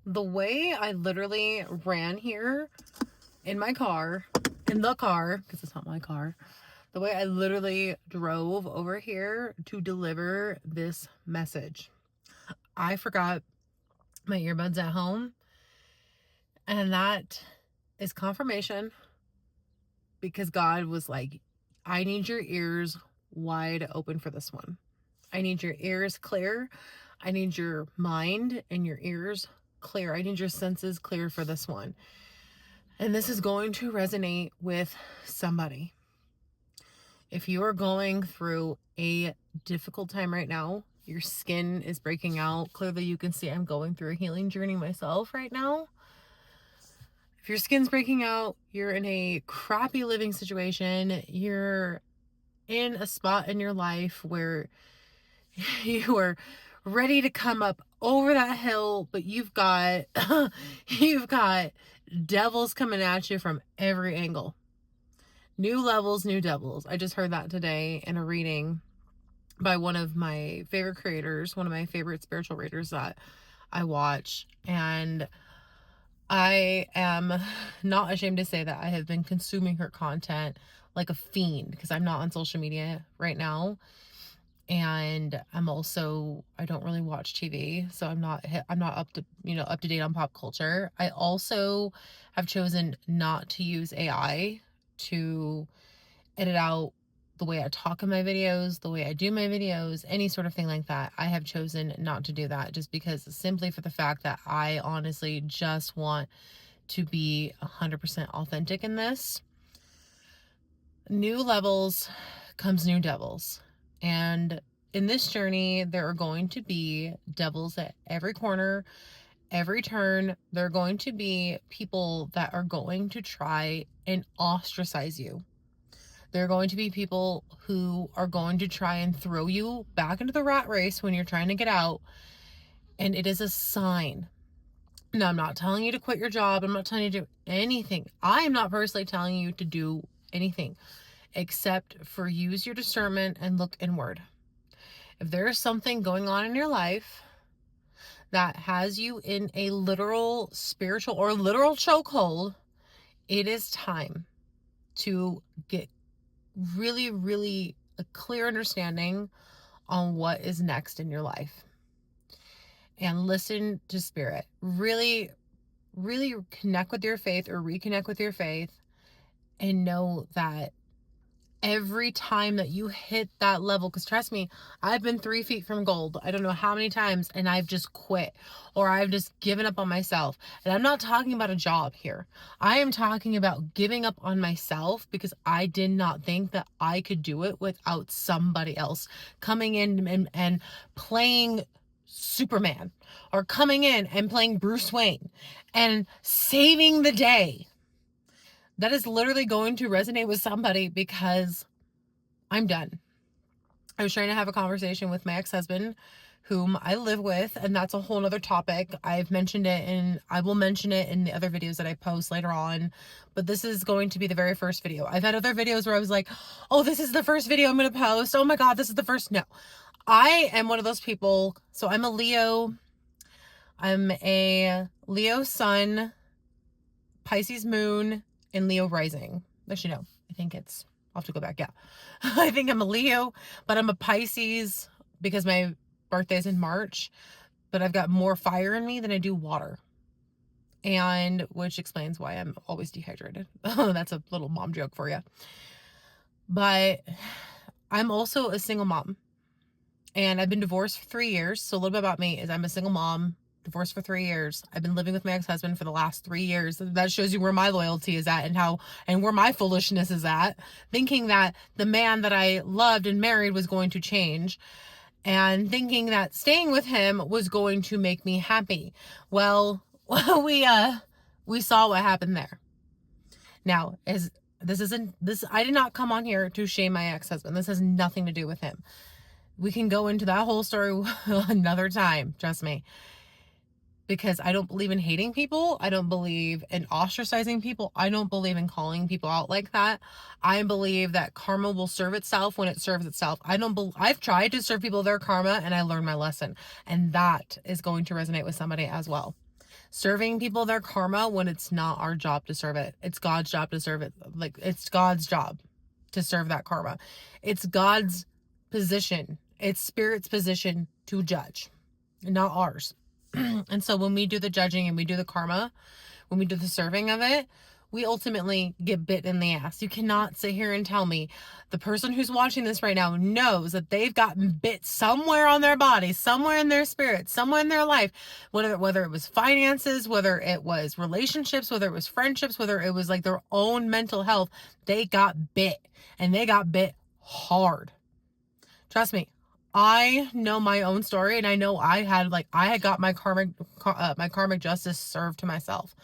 The way I literally ran here in my car, because it's not my car, the way I literally drove over here to deliver this message. I forgot my earbuds at home, and that is confirmation because God was like, I need your ears wide open for this one. I need your ears clear. I need your mind and your ears clear. I need your senses clear for this one. And this is going to resonate with somebody. If you are going through a difficult time right now, your skin is breaking out. Clearly, you can see I'm going through a healing journey myself right now. If your skin's breaking out, you're in a crappy living situation, you're in a spot in your life where you are ready to come up over that hill, but you've got you've got devils coming at you from every angle. New levels, new devils. I just heard that today in a reading by one of my favorite creators, one of my favorite spiritual readers that I watch. And I am not ashamed to say that I have been consuming her content like a fiend because I'm not on social media right now. And I don't really watch TV, so I'm not up to date on pop culture. I also have chosen not to use AI to edit out the way I talk in my videos, the way I do my videos, any sort of thing like that. I have chosen not to do that just because simply for the fact that I honestly just want to be 100% authentic in this. New levels comes new devils. And in this journey, there are going to be devils at every corner, every turn. There are going to be people that are going to try and ostracize you. There are going to be people who are going to try and throw you back into the rat race when you're trying to get out. And it is a sign. Now, I'm not telling you to quit your job. I'm not telling you to do anything. I am not personally telling you to do anything except for use your discernment and look inward. If there is something going on in your life that has you in a literal spiritual or literal chokehold, it is time to get really, really a clear understanding on what is next in your life. And listen to spirit. Really, really connect with your faith or reconnect with your faith and know that every time that you hit that level, because trust me, I've been 3 feet from gold. I don't know how many times, and I've just quit or I've just given up on myself. And I'm not talking about a job here. I am talking about giving up on myself because I did not think that I could do it without somebody else coming in and playing Superman or coming in and playing Bruce Wayne and saving the day. That is literally going to resonate with somebody because I'm done. I was trying to have a conversation with my ex-husband, whom I live with, and that's a whole nother topic. I've mentioned it and I will mention it in the other videos that I post later on, but this is going to be the very first video. I've had other videos where I was like, oh, this is the first video I'm going to post. Oh my God, this is the first. No, I am one of those people. So I'm a Leo. I'm a Leo sun, Pisces moon, and Leo rising. Actually, no, I think it's, I'll have to go back. Yeah. I think I'm a Leo, but I'm a Pisces because my birthday's in March, but I've got more fire in me than I do water. And which explains why I'm always dehydrated. That's a little mom joke for you. But I'm also a single mom and I've been divorced for 3 years. So a little bit about me is I'm a single mom, divorced for 3 years. I've been living with my ex-husband for the last 3 years. That shows you where my loyalty is at and where my foolishness is at, thinking that the man that I loved and married was going to change and thinking that staying with him was going to make me happy. Well, we saw what happened there. Now, I did not come on here to shame my ex-husband. This has nothing to do with him. We can go into that whole story another time, trust me. Because I don't believe in hating people. I don't believe in ostracizing people. I don't believe in calling people out like that. I believe that karma will serve itself when it serves itself. I've tried to serve people their karma and I learned my lesson. And that is going to resonate with somebody as well. Serving people their karma when it's not our job to serve it. It's God's job to serve it. Like, it's God's job to serve that karma. It's God's position. It's Spirit's position to judge, not ours. And so when we do the judging and we do the karma, when we do the serving of it, we ultimately get bit in the ass. You cannot sit here and tell me the person who's watching this right now knows that they've gotten bit somewhere on their body, somewhere in their spirit, somewhere in their life, whether it was finances, whether it was relationships, whether it was friendships, whether it was like their own mental health, they got bit, and they got bit hard. Trust me. I know my own story, and I know I had got my karmic justice served to myself.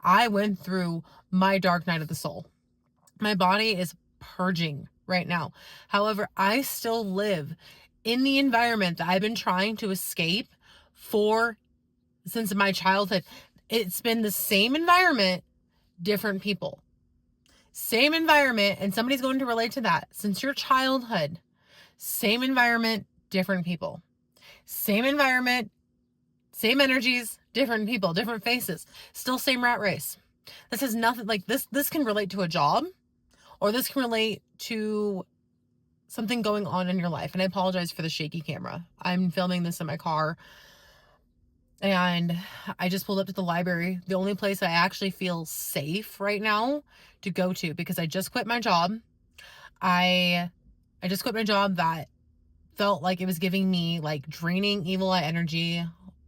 I went through my dark night of the soul. My body is purging right now. However, I still live in the environment that I've been trying to escape since my childhood. It's been the same environment, different people. Same environment, and somebody's going to relate to that. Since your childhood, same environment, different people. Same environment, same energies, different people, different faces. Still same rat race. This has nothing like this can relate to a job, or this can relate to something going on in your life. And I apologize for the shaky camera. I'm filming this in my car, and I just pulled up to the library. The only place I actually feel safe right now to go to, because I just quit my job. I just quit my job that felt like it was giving me like draining evil eye energy,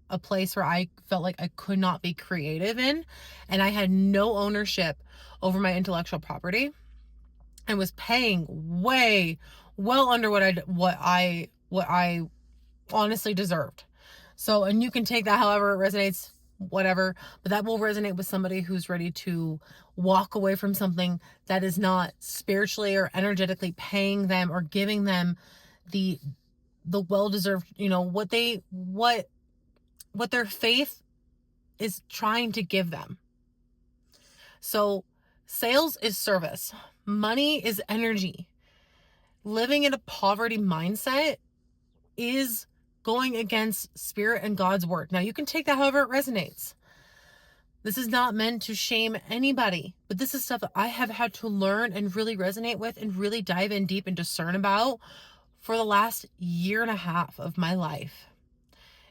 a place where I felt like I could not be creative in, and I had no ownership over my intellectual property, and was paying well under what I honestly deserved. So, and you can take that however it resonates, whatever, but that will resonate with somebody who's ready to walk away from something that is not spiritually or energetically paying them or giving them the well-deserved, what their faith is trying to give them. So sales is service. Money is energy. Living in a poverty mindset is going against Spirit and God's word. Now, you can take that however it resonates. This is not meant to shame anybody, but this is stuff that I have had to learn and really resonate with and really dive in deep and discern about for the last year and a half of my life.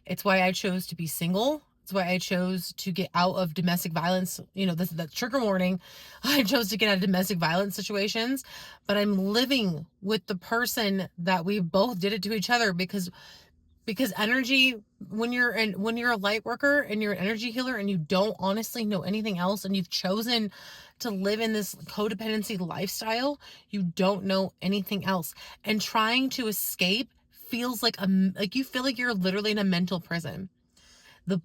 It's why I chose to be single. It's why I chose to get out of domestic violence. This is the trigger warning. I chose to get out of domestic violence situations, but I'm living with the person that we both did it to each other because energy, when you're a light worker and you're an energy healer and you don't honestly know anything else, and you've chosen to live in this codependency lifestyle, you don't know anything else. And trying to escape feels like you feel like you're literally in a mental prison. There's a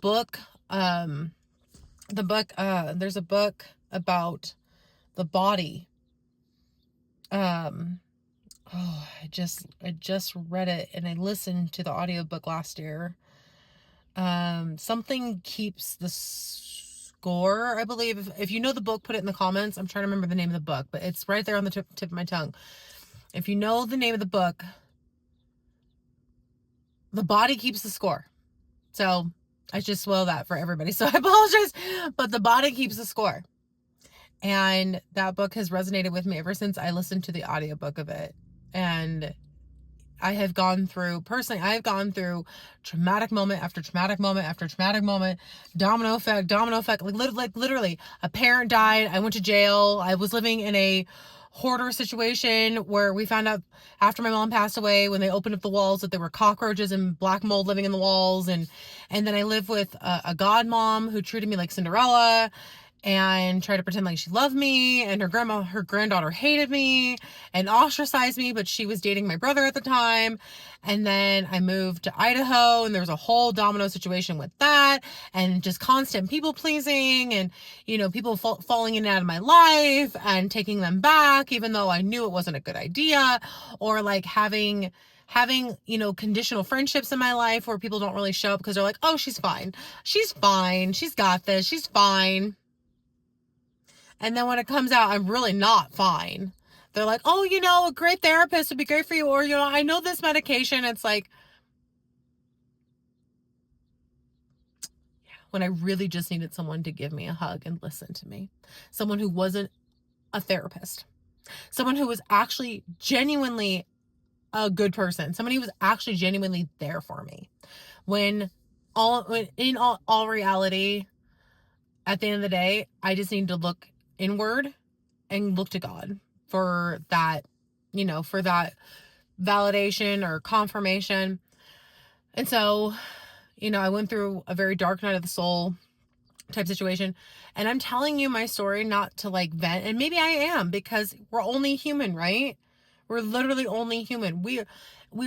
book about the body. I just read it, and I listened to the audiobook last year. Something keeps the score, I believe. If you know the book, put it in the comments. I'm trying to remember the name of the book, but it's right there on the tip of my tongue. If you know the name of the book, the body keeps the score. So I just spoiled that for everybody, so I apologize, but the body keeps the score. And that book has resonated with me ever since I listened to the audiobook of it. And I've gone through traumatic moment after traumatic moment after traumatic moment, domino effect, like literally a parent died. I went to jail. I was living in a hoarder situation where we found out after my mom passed away, when they opened up the walls, that there were cockroaches and black mold living in the walls. And then I lived with a god mom who treated me like Cinderella and tried to pretend like she loved me, and her granddaughter hated me and ostracized me, but she was dating my brother at the time. And then I moved to Idaho, and there was a whole domino situation with that, and just constant people pleasing, and people falling in and out of my life and taking them back even though I knew it wasn't a good idea, or like having conditional friendships in my life where people don't really show up because they're like, oh, she's fine, she's got this, she's fine. And then when it comes out, I'm really not fine. They're like, oh, a great therapist would be great for you. Or, I know this medication. It's like, yeah, when I really just needed someone to give me a hug and listen to me. Someone who wasn't a therapist. Someone who was actually genuinely a good person. Somebody who was actually genuinely there for me. When in all reality, at the end of the day, I just need to look inward and look to God for that, for that validation or confirmation. And so, I went through a very dark night of the soul type situation. And I'm telling you my story not to like vent. And maybe I am, because we're only human, right? We're literally only human. We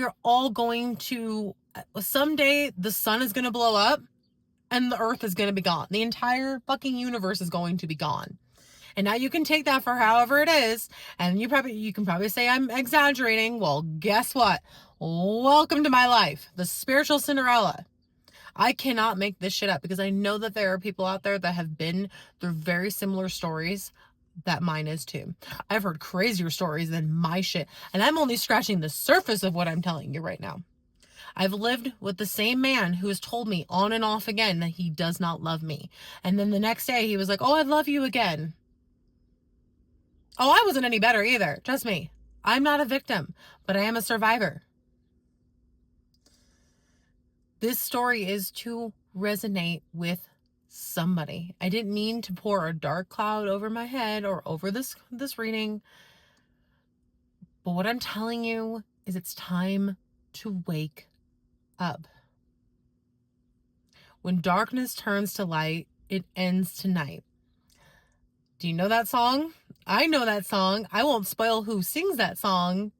are all going to, someday the sun is going to blow up and the earth is going to be gone. The entire fucking universe is going to be gone. And now you can take that for however it is. And you can probably say I'm exaggerating. Well, guess what? Welcome to my life. The spiritual Cinderella. I cannot make this shit up, because I know that there are people out there that have been through very similar stories that mine is too. I've heard crazier stories than my shit. And I'm only scratching the surface of what I'm telling you right now. I've lived with the same man who has told me on and off again that he does not love me. And then the next day he was like, oh, I love you again. Oh, I wasn't any better either. Trust me. I'm not a victim, but I am a survivor. This story is to resonate with somebody. I didn't mean to pour a dark cloud over my head or over this reading. But what I'm telling you is it's time to wake up. When darkness turns to light, it ends tonight. Do you know that song? I know that song. I won't spoil who sings that song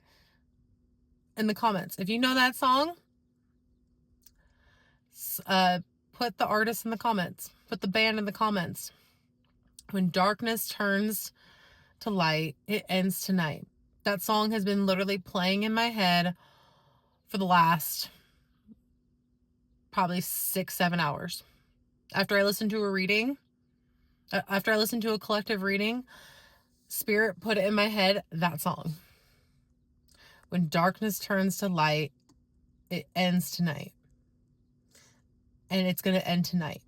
in the comments. If you know that song, put the artist in the comments. Put the band in the comments. When darkness turns to light, it ends tonight. That song has been literally playing in my head for the last probably 6-7 hours. After I listened to a collective reading, Spirit put it in my head, that song. When darkness turns to light, it ends tonight. And it's going to end tonight.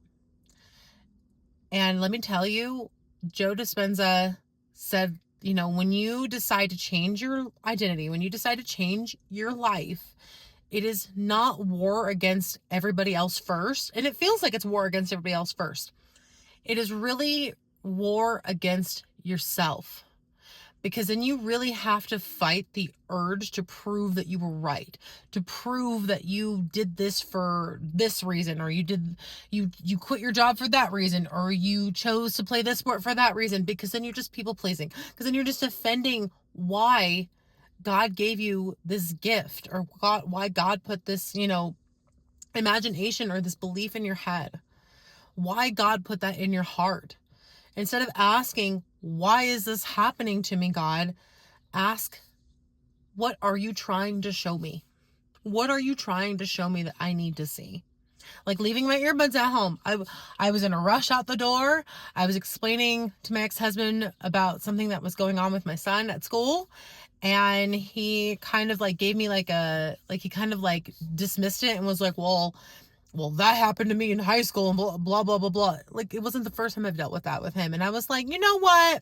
And let me tell you, Joe Dispenza said, when you decide to change your identity, when you decide to change your life, it is not war against everybody else first. And it feels like it's war against everybody else first. It is really war against yourself. Because then you really have to fight the urge to prove that you were right, to prove that you did this for this reason, or you quit your job for that reason, or you chose to play this sport for that reason, because then you're just people pleasing, because then you're just defending why God gave you this gift, or why God put this, imagination or this belief in your head, why God put that in your heart. Instead of asking, why is this happening to me, God? Ask, what are you trying to show me? What are you trying to show me that I need to see? Like leaving my earbuds at home. I was in a rush out the door. I was explaining to my ex-husband about something that was going on with my son at school. And he kind of like gave me he kind of like dismissed it and was like, well, that happened to me in high school and blah, blah, blah, blah, blah. Like, it wasn't the first time I've dealt with that with him. And I was like, you know what?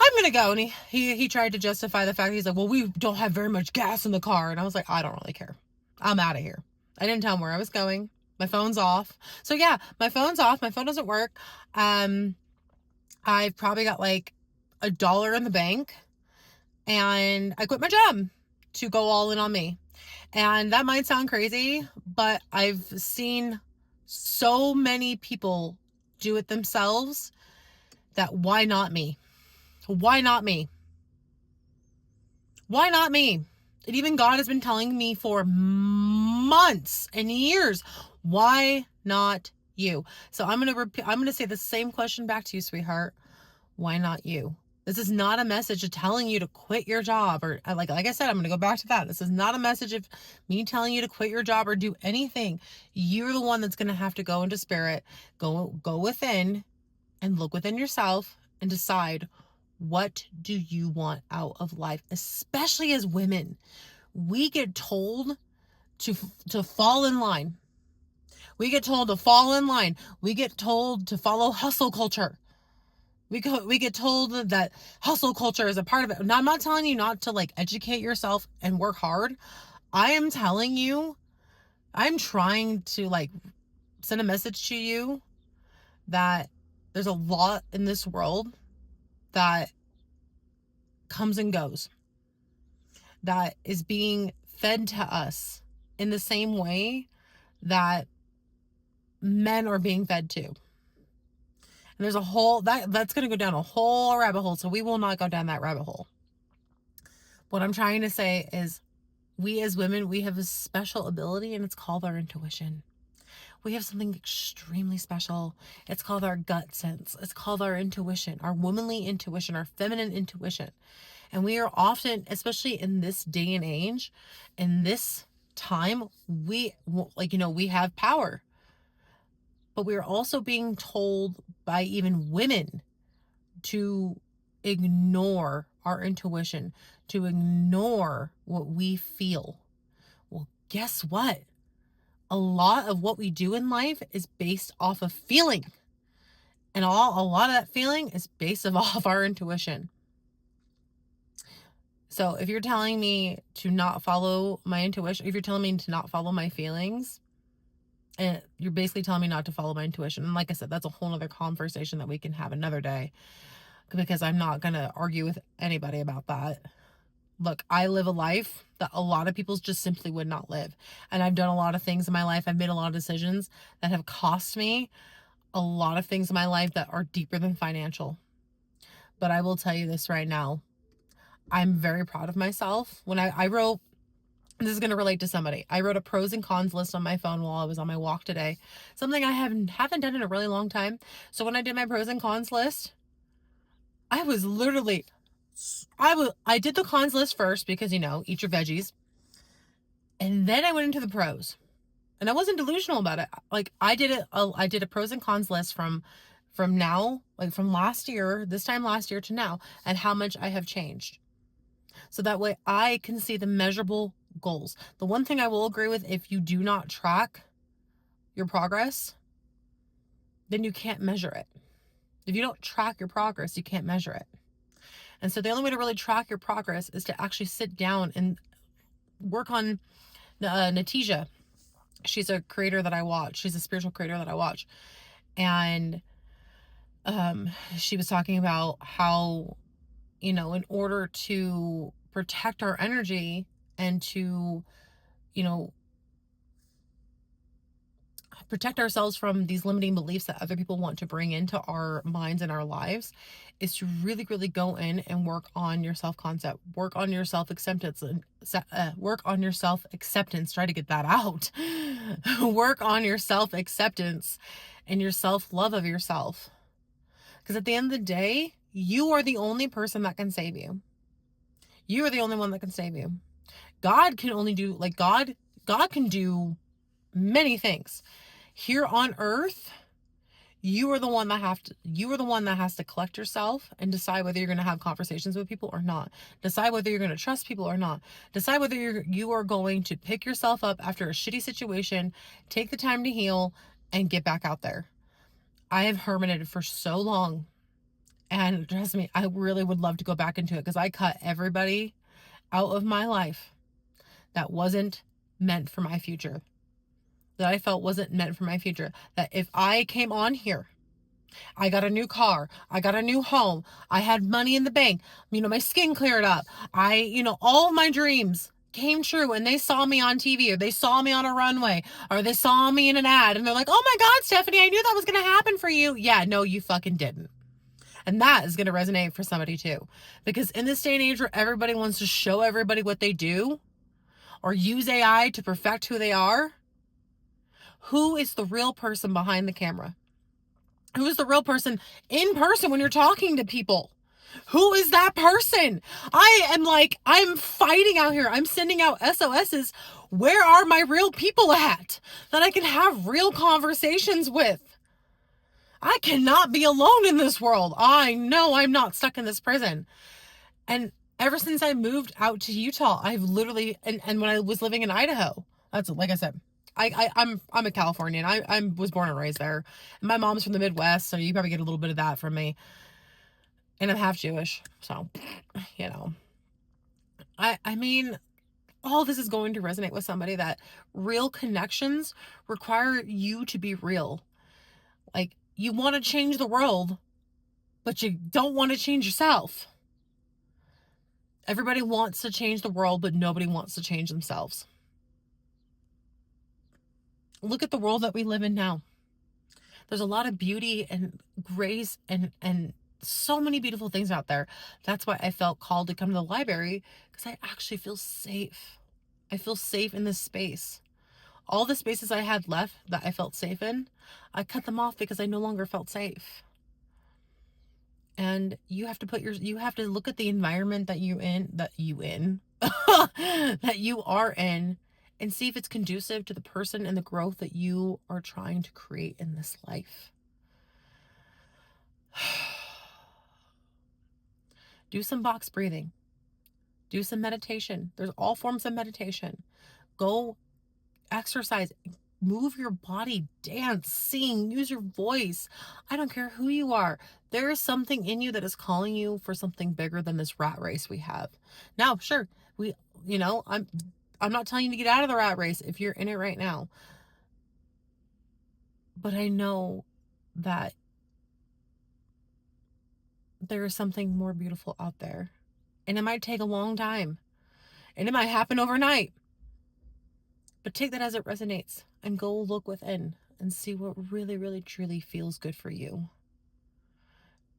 I'm going to go. And he tried to justify the fact, he's like, well, we don't have very much gas in the car. And I was like, I don't really care. I'm out of here. I didn't tell him where I was going. My phone's off. So yeah, my phone's off. My phone doesn't work. I've probably got like $1 in the bank, and I quit my job to go all in on me. And that might sound crazy, but I've seen so many people do it themselves that why not me? Why not me? Why not me? And even God has been telling me for months and years, why not you? So I'm going to say the same question back to you, sweetheart. Why not you? This is not a message of telling you to quit your job, or like I said, I'm going to go back to that. This is not a message of me telling you to quit your job or do anything. You're the one that's going to have to go into spirit, go within and look within yourself and decide, what do you want out of life? Especially as women, we get told to fall in line. We get told to fall in line. We get told to follow hustle culture. We get told that hustle culture is a part of it. Now, I'm not telling you not to like educate yourself and work hard. I am telling you, I'm trying to like send a message to you that there's a lot in this world that comes and goes, that is being fed to us in the same way that men are being fed to. And there's a whole that's going to go down a whole rabbit hole, so we will not go down that rabbit hole. What I'm trying to say is, we as women, we have a special ability, and it's called our intuition. We have something extremely special. It's called our gut sense. It's called our intuition, our womanly intuition, our feminine intuition. And we are often, especially in this day and age, in this time, we have power. But we are also being told by even women to ignore our intuition, to ignore what we feel. Well, guess what? A lot of what we do in life is based off of feeling. And a lot of that feeling is based off our intuition. So if you're telling me to not follow my intuition, if you're telling me to not follow my feelings, and you're basically telling me not to follow my intuition. And like I said, that's a whole other conversation that we can have another day, because I'm not going to argue with anybody about that. Look, I live a life that a lot of people just simply would not live. And I've done a lot of things in my life. I've made a lot of decisions that have cost me a lot of things in my life that are deeper than financial. But I will tell you this right now. I'm very proud of myself. When I wrote, this is going to relate to somebody. I wrote a pros and cons list on my phone while I was on my walk today. Something I haven't done in a really long time. So when I did my pros and cons list, I was literally... I did the cons list first because, eat your veggies. And then I went into the pros. And I wasn't delusional about it. Like, I did a pros and cons list from now, like from this time last year to now, and how much I have changed. So that way I can see the measurable goals. The one thing I will agree with, if you do not track your progress, then you can't measure it. If you don't track your progress, you can't measure it. And so the only way to really track your progress is to actually sit down and work on Natija. She's a creator that I watch. She's a spiritual creator that I watch. And she was talking about how, in order to protect our energy and to, protect ourselves from these limiting beliefs that other people want to bring into our minds and our lives, is to really, really go in and work on your self-concept, work on your self-acceptance, work on your self-acceptance, try to get that out, work on your self-acceptance and your self-love of yourself. Because at the end of the day, you are the only person that can save you. You are the only one that can save you. God can only do, God can do many things. Here on earth, you are the one that has to collect yourself and decide whether you're going to have conversations with people or not. Decide whether you're going to trust people or not. Decide whether you are going to pick yourself up after a shitty situation, take the time to heal, and get back out there. I have hermitated for so long, and trust me, I really would love to go back into it, because I cut everybody out of my life that wasn't meant for my future. That I felt wasn't meant for my future. That if I came on here, I got a new car, I got a new home, I had money in the bank, my skin cleared up, all of my dreams came true, and they saw me on TV, or they saw me on a runway, or they saw me in an ad, and they're like, oh my God, Stephanie, I knew that was going to happen for you. Yeah, no, you fucking didn't. And that is going to resonate for somebody too. Because in this day and age where everybody wants to show everybody what they do, or use AI to perfect who they are, who is the real person behind the camera? Who is the real person in person when you're talking to people? Who is that person? I'm fighting out here. I'm sending out SOSs. Where are my real people at that I can have real conversations with? I cannot be alone in this world. I know I'm not stuck in this prison. And ever since I moved out to Utah, I've literally, and when I was living in Idaho, that's like I said, I'm a Californian. I was born and raised there. And my mom's from the Midwest, so you probably get a little bit of that from me. And I'm half Jewish, so you know. I mean, all this is going to resonate with somebody that real connections require you to be real. Like, you want to change the world, but you don't want to change yourself. Everybody wants to change the world, but nobody wants to change themselves. Look at the world that we live in now. There's a lot of beauty and grace and so many beautiful things out there. That's why I felt called to come to the library, because I actually feel safe. I feel safe in this space. All the spaces I had left that I felt safe in, I cut them off because I no longer felt safe. And you have to look at the environment that you are in, and see if it's conducive to the person and the growth that you are trying to create in this life. Do some box breathing. Do some meditation. There's all forms of meditation. Go exercise, move your body, dance, sing, use your voice. I don't care who you are. There is something in you that is calling you for something bigger than this rat race we have. Now, sure, I'm not telling you to get out of the rat race if you're in it right now. But I know that there is something more beautiful out there. And it might take a long time. And it might happen overnight. But take that as it resonates and go look within and see what really, really, truly feels good for you.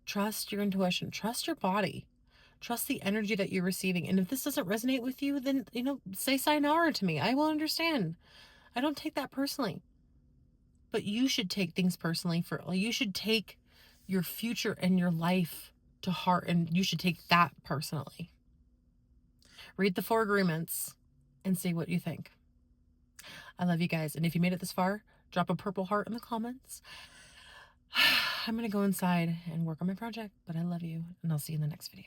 Trust your intuition. Trust your body. Trust the energy that you're receiving. And if this doesn't resonate with you, then, say sayonara to me. I will understand. I don't take that personally. But you should take things personally. You should take your future and your life to heart, and you should take that personally. Read the 4 agreements and see what you think. I love you guys. And if you made it this far, drop a purple heart in the comments. I'm going to go inside and work on my project, but I love you, and I'll see you in the next video.